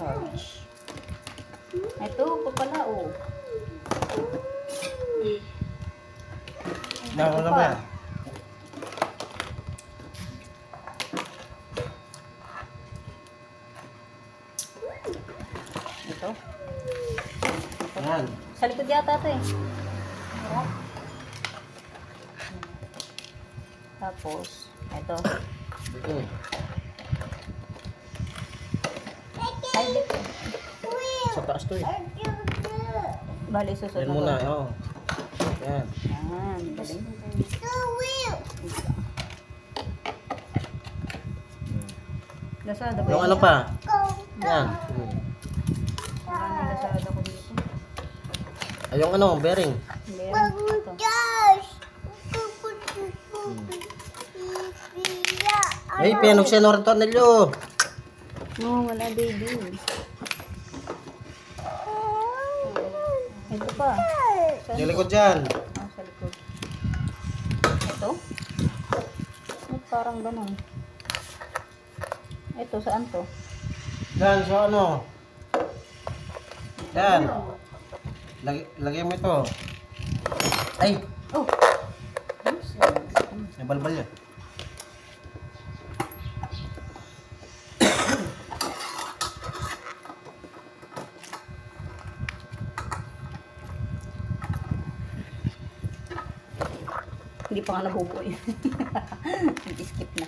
charge. Ito pa pala, oh. Nakakala ba yan? Ito. Yan. Sa likod yata ito eh. Oh. Tapos, ito. Ito. Ay, dito. Sa taas to eh. Bali, susunod. Yan muna, oo. Yan. Yan, galing. Lasada ba Yung yun? ano pa? Yan. Maraming lasada ko dito. Ay, yung ano, bearing. Meron ito. Ay, pianog siya ng tornilyo. No, wala baby. Ito pa. Saan Yung to? likod dyan. Ah, sa likod. Ito? Ba't parang ganun? Ito, saan to? Yan, so ano? Yan. Lagay mo ito. Ay! Oh! May balbal yan. Hindi pa nga nabubuo yun. Skip na.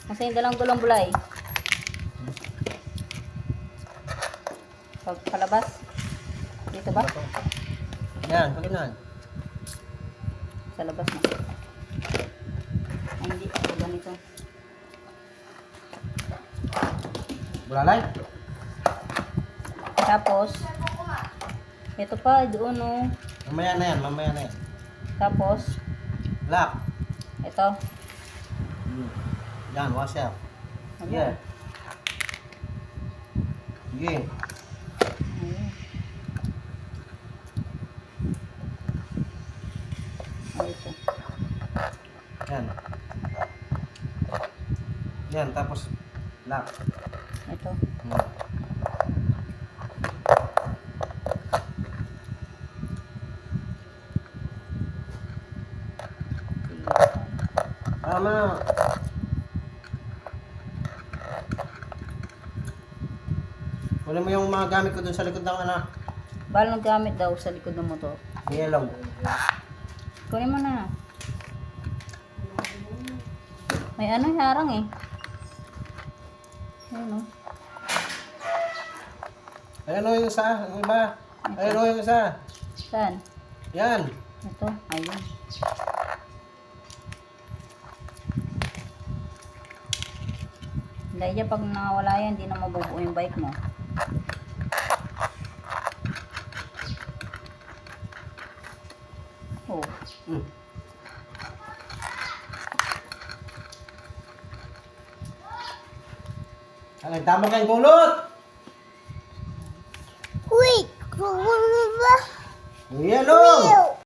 Kasi yung dalang dulang bulay. Pag palabas. Dito ba? Yan, palinan. Sa labas na. Ay, hindi. Ito ganito. Bulalay? Tapos, ito pa, doon oh. Mamaya na yan, mamaya na yan. Tapos, Lock. ito. Yan, washer. Ano? Yeah. Sige. Ayun. Ay, ito. Yan. Yan, tapos lock. Ito. Tama. Kunin mo yung mga gamit ko dun sa likod ng anak. Bala gamit daw sa likod ng motor. Yellow. Kunin mo na. May ano, harang eh. Ayun oh. Ayan o yung isa, yung iba. Ayan o yung isa. Saan? Yan. Ito. Ayun. Dahil pag nawala yan, hindi na mabubuo yung bike mo. Oh. Hmm. Ay, tama kayong kulot!